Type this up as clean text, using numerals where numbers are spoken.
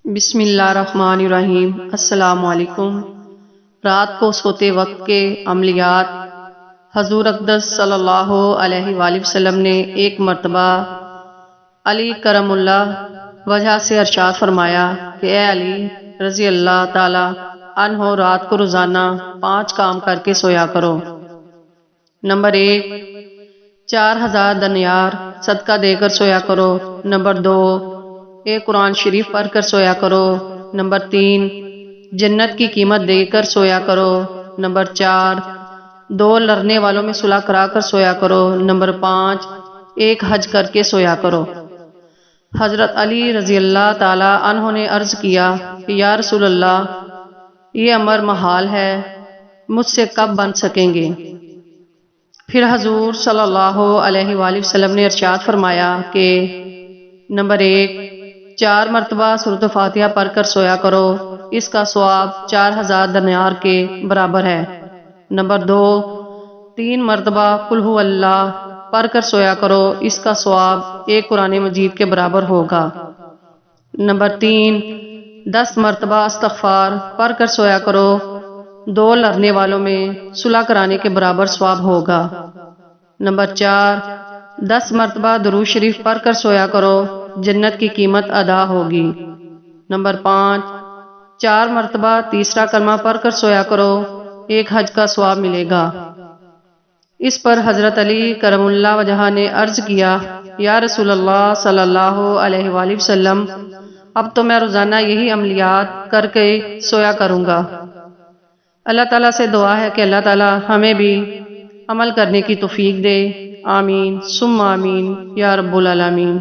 بسم اللہ الرحمن الرحیم۔ السلام علیکم۔ رات کو سوتے وقت کے عملیات۔ حضور اقدس صلی اللہ علیہ وآلہ وسلم نے ایک مرتبہ علی کرم اللہ وجہ سے ارشاد فرمایا کہ اے علی رضی اللہ تعالی عنہ، رات کو روزانہ 5 کام کر کے سویا کرو۔ نمبر 1، 4000 دینار صدقہ دے کر سویا کرو۔ نمبر 2، ایک قرآن شریف پڑھ کر سویا کرو۔ نمبر 3، جنت کی قیمت دے کر سویا کرو۔ نمبر 4، 2 لڑنے والوں میں صلح کرا کر سویا کرو۔ نمبر 5، ایک حج کر کے سویا کرو۔ حضرت علی رضی اللہ تعالی عنہ نے عرض کیا کہ یا رسول اللہ، یہ امر محال ہے، مجھ سے کب بن سکیں گے؟ پھر حضور صلی اللہ علیہ وآلہ وسلم نے ارشاد فرمایا کہ نمبر 1، 4 مرتبہ سورۃ فاتحہ پڑھ کر سویا کرو، اس کا ثواب 4000 دینار کے برابر ہے۔ نمبر 2، 3 مرتبہ قل ھو اللہ پڑھ کر سویا کرو، اس کا ثواب ایک قرآن مجید کے برابر ہوگا۔ نمبر 3، 10 مرتبہ استغفار پڑھ کر سویا کرو، 2 لڑنے والوں میں صلح کرانے کے برابر ثواب ہوگا۔ نمبر 4، 10 مرتبہ درود شریف پڑھ کر سویا کرو، جنت کی قیمت ادا ہوگی۔ نمبر 5، 4 مرتبہ تیسرا کلمہ پڑھ کر سویا کرو، ایک حج کا ثواب ملے گا۔ اس پر حضرت علی کرم اللہ وجہ نے عرض کیا یا رسول اللہ صلی اللہ علیہ وآلہ وسلم، اب تو میں روزانہ یہی عملیات کر کے سویا کروں گا۔ اللہ تعالیٰ سے دعا ہے کہ اللہ تعالیٰ ہمیں بھی عمل کرنے کی توفیق دے۔ آمین ثم آمین یا رب العالمین۔